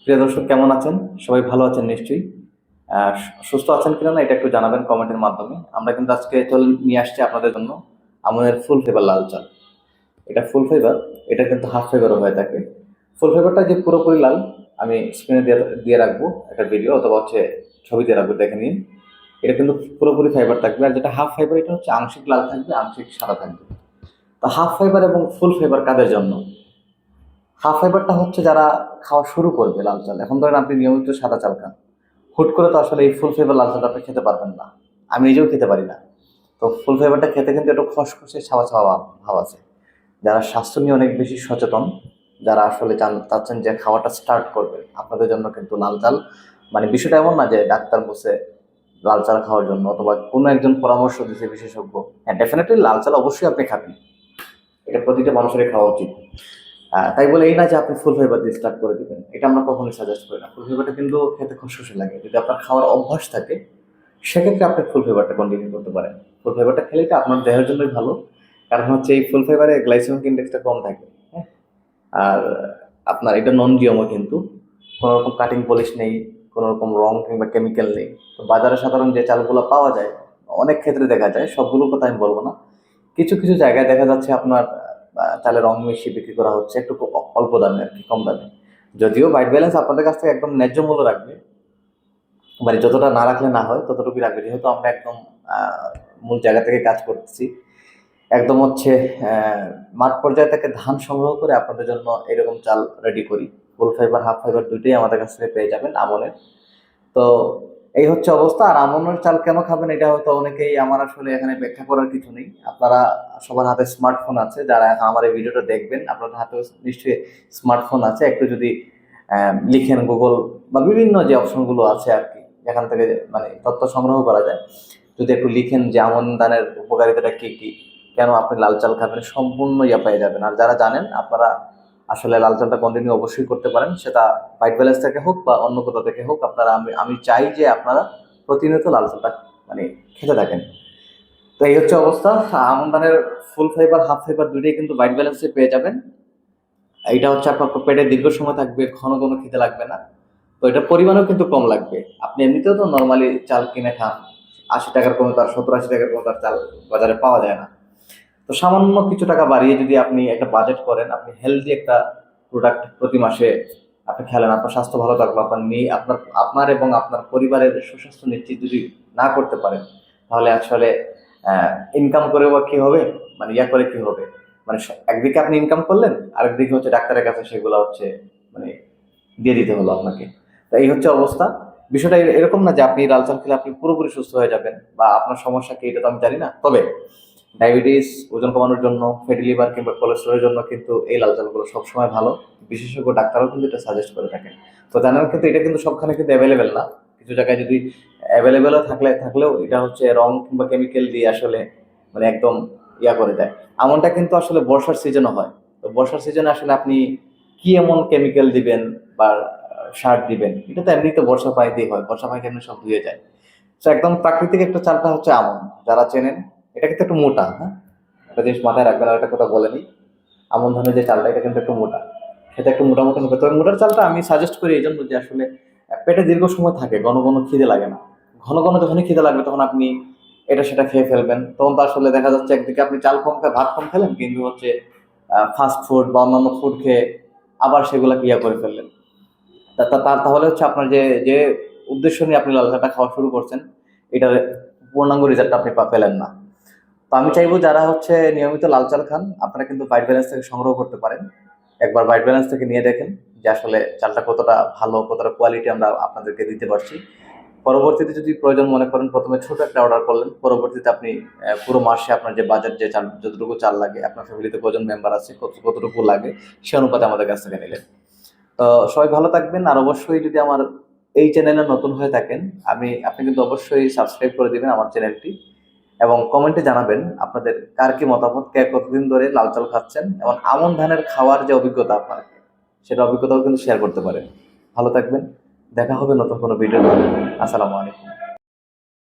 প্রিয় দর্শক, কেমন আছেন? সবাই ভালো আছেন নিশ্চয়ই। সুস্থ আছেন কিনা না এটা একটু জানাবেন কমেন্টের মাধ্যমে। আমরা কিন্তু আজকে চলে নিয়ে আসছি আপনাদের জন্য আমাদের ফুল ফেভার লাল চাল। এটা ফুল ফেভার, এটা কিন্তু হাফ ফেভারও হয়ে থাকে। ফুল ফেভারটা যে পুরোপুরি লাল, আমি স্ক্রিনে দিয়ে দিয়ে রাখবো একটা ভিডিও, অথবা হচ্ছে ছবি দিয়ে রাখবো, দেখে নিন। এটা কিন্তু পুরোপুরি ফাইবার থাকবে। আর যেটা হাফ ফাইবার, এটা হচ্ছে আংশিক লাল থাকবে, আংশিক সাদা থাকবে। তো হাফ ফাইবার এবং ফুল ফাইবার কাদের জন্য? হাফ ফাইবারটা হচ্ছে যারা খাওয়া শুরু করবে লাল চাল। এখন ধরেন আপনি নিয়মিত সাদা চাল খান, হুট করে তো আসলে এই ফুল ফ্লেভার লাল চাটা আপনি খেতে পারবেন না। আমি নিজেও খেতে পারি না। তো ফুল ফ্লেভারটা খেতে কিন্তু একটু খসখসে ছাওয়া ছাওয়া ভাব আছে। যারা স্বাস্থ্য নিয়ে অনেক বেশি সচেতন, যারা আসলে চাচ্ছেন যে খাওয়াটা স্টার্ট করবে, আপনাদের জন্য কিন্তু লাল চাল, মানে বিষয়টা এমন না যে ডাক্তার বসে লাল চাল খাওয়ার জন্য অথবা কোনো একজন পরামর্শ দিচ্ছে বিশেষজ্ঞ। হ্যাঁ, ডেফিনেটলি লাল চাল অবশ্যই আপনি খাবেন, এটা প্রতিটা মানুষেরই খাওয়া উচিত। তাই বলে এই না যে আপনি ফুল ফ্লেভার দিয়ে স্টার্ট করে দিবেন, এটা আমরা কখনোই সাজেস্ট করি না। ফুল ফ্লেভারটা কিন্তু খেতে খসখসে লাগে। যদি আপনার খাওয়ার অভ্যাস থাকে, সেক্ষেত্রে আপনি ফুল ফ্লেভারটা কন্টিনিউ করতে পারেন। ফুল ফ্লেভারটা খেলে এটা আপনার দেহের জন্যই ভালো, কারণ হচ্ছে এই ফুল ফ্লেভারে গ্লাইসেমিক ইন্ডেক্সটা কম থাকে। হ্যাঁ, আর আপনার এটা নন জিএমও, কিন্তু কোনো রকম কাটিং পলিশ নেই, কোনো রকম রং কিংবা কেমিক্যাল নেই। তো বাজারে সাধারণ যে চালগুলো পাওয়া যায়, অনেক ক্ষেত্রে দেখা যায়, সবগুলোর কথা আমি বলবো না, কিছু কিছু জায়গায় দেখা যাচ্ছে আপনার চালে রং মিশিয়ে বিক্রি করা হচ্ছে একটু অল্প দামে, আর কি কম দামে। যদিও হোয়াইট ব্যালেন্স আপনাদের কাছ থেকে একদম ন্যায্য মূল্য রাখবে, মানে যতটা না রাখলে না হয় ততটুকুই রাখবে, যেহেতু আমরা একদম মূল জায়গা থেকে কাজ করতেছি। একদম হচ্ছে মাঠ পর্যায়ে থেকে ধান সংগ্রহ করে আপনাদের জন্য এরকম চাল রেডি করি। ফুল ফাইবার হাফ ফাইবার দুইটাই আমাদের কাছ থেকে পেয়ে যাবেন আমনের। তো এই হচ্ছে অবস্থা। আর আমনের চাল কেন খাবেন, এটা হয়তো অনেকেই, আমার আসলে এখানে ব্যাখ্যা করার কিছু নেই। আপনারা সবার হাতে স্মার্টফোন আছে, যারা এখন আমার এই ভিডিওটা দেখবেন আপনাদের হাতে নিশ্চয়ই স্মার্টফোন আছে। একটু যদি লিখেন গুগল বা বিভিন্ন যে অপশনগুলো আছে আর কি, এখান থেকে মানে তথ্য সংগ্রহ করা যায়, যদি একটু লিখেন যে আমন ধানের উপকারিতাটা কি কি, কেন আপনি লাল চাল খাবেন, সম্পূর্ণ ইয়া পেয়ে যাবেন। আর যারা জানেন, আপনারা আসলে লাল চালটা কন্টিনিউ অবশ্যই করতে পারেন, সেটা হোয়াইট ব্যালেন্স থেকে হোক বা অন্য কোথাও থেকে হোক। আপনারা, আমি চাই যে আপনারা প্রতিনিয়ত লাল চালটা মানে খেতে থাকেন। তো এই হচ্ছে অবস্থা। আমন ধানের ফুল ফাইবার হাফ ফাইবার দুইটাই কিন্তু হোয়াইট ব্যালেন্সে পেয়ে যাবেন। এটা হচ্ছে আপনার পেটে দীর্ঘ সময় থাকবে, ঘন ঘন খেতে লাগবে না। তো এটা পরিমাণও কিন্তু কম লাগবে। আপনি এমনিতেও তো নর্মালি চাল কিনে খান, 80 টাকার কমে তার 70-80 টাকার কমে তার চাল বাজারে পাওয়া যায় না। তো সামান্য কিছু টাকা বাড়িয়ে যদি আপনি একটা বাজেট করেন, আপনি হেলদি একটা প্রোডাক্ট প্রতি মাসে আপনি খেলেন, আপনার স্বাস্থ্য ভালো থাকবে, আপনার নিয়ে আপনার আপনার এবং আপনার পরিবারের সুস্বাস্থ্য নিশ্চিত যদি না করতে পারেন, তাহলে আসলে ইনকাম করে বা কি হবে, মানে ইয়া করে কি হবে, মানে একদিকে আপনি ইনকাম করলেন, আরেকদিকে হচ্ছে ডাক্তারের কাছে সেগুলো হচ্ছে মানে দিয়ে দিতে হলো আপনাকে। তো এই হচ্ছে অবস্থা। বিষয়টা এরকম না যে আপনি লাল চাল খেলে আপনি পুরোপুরি সুস্থ হয়ে যাবেন বা আপনার সমস্যা কি, এটা তো আমি জানি না। তবে ডায়াবেটিস, ওজন কমানোর জন্য, ফ্যাটি লিভার কিংবা কোলেস্ট্রলের জন্য কিন্তু এই লাল চালগুলো সবসময় ভালো। বিশেষজ্ঞ ডাক্তারও কিন্তু এটা সাজেস্ট করে থাকেন। তো জানার কিন্তু এটা কিন্তু সবখানে কিন্তু অ্যাভেলেবেল না। কিছু জায়গায় যদি অ্যাভেলেবেলও থাকলেও এটা হচ্ছে রং কিংবা কেমিক্যাল দিয়ে আসলে মানে একদম ইয়া করে দেয়। এমনটা কিন্তু আসলে বর্ষার সিজনও হয়। তো বর্ষার সিজনে আসলে আপনি কি এমন কেমিক্যাল দিবেন বা সার দিবেন, এটা তো এমনিতে বর্ষা পানি দিয়ে হয়, বর্ষা পানি এমনি সব ধুয়ে যায়। তো একদম প্রাকৃতিক একটা চালটা হচ্ছে আমন, যারা চেনেন। এটা কিন্তু একটু মোটা, হ্যাঁ, একটা জিনিস মাথায় রাখবেন। আর একটা কথা বলে নিই, আমন ধানের যে চালটা, এটা কিন্তু একটু মোটা, সেটা একটু মোটামুটি হবে। তবে মোটার চালটা আমি সাজেস্ট করি এই জন্য যে আসলে পেটে দীর্ঘ সময় থাকে, ঘন ঘন খিদে লাগে না। ঘন ঘন যখনই খিদে লাগবে তখন আপনি এটা সেটা খেয়ে ফেলবেন, তখন তো আসলে দেখা যাচ্ছে একদিকে আপনি চাল কম খেয়ে ভাত কম খেলেন, কিন্তু হচ্ছে ফাস্ট ফুড বা অন্যান্য ফুড খেয়ে আবার সেগুলা ক্রিয়া করে ফেললেন। তাহলে হচ্ছে আপনার যে যে উদ্দেশ্য নিয়ে আপনি লাল চাটা খাওয়া শুরু করছেন, এটার পূর্ণাঙ্গ রেজাল্ট আপনি পেলেন না। তো আমি চাইবো যারা হচ্ছে নিয়মিত লাল চাল খান, আপনারা কিন্তু হোয়াইট ব্যালেন্স থেকে সংগ্রহ করতে পারেন। একবার হোয়াইট ব্যালেন্স থেকে নিয়ে দেখেন যে আসলে চালটা কতটা ভালো, কতটা কোয়ালিটি আমরা আপনাদেরকে দিতে পারছি। পরবর্তীতে যদি প্রয়োজন মনে করেন, প্রথমে ছোট একটা অর্ডার করলেন, পরবর্তীতে আপনি পুরো মাসে আপনার যে বাজেট, যে চাল যতটুকু চাল লাগে, আপনার ফ্যামিলিতে কজন মেম্বার আছে, কতটুকু লাগে, সে অনুপাতে আমাদের কাছ থেকে নিলেন। তো সবাই ভালো থাকবেন। আর অবশ্যই যদি আমার এই চ্যানেলে নতুন হয়ে থাকেন, আপনি কিন্তু অবশ্যই সাবস্ক্রাইব করে দিবেন আমার চ্যানেলটি, এবং কমেন্টে জানাবেন আপনাদের কার কি মতামত, কে কতদিন ধরে লাল চাল খাচ্ছেন, এবং আমন ধানের খাওয়ার যে অভিজ্ঞতা আপনার, সেটা অভিজ্ঞতাও কিন্তু শেয়ার করতে পারেন। ভালো থাকবেন, দেখা হবে নতুন কোনো ভিডিও। আসসালামু আলাইকুম।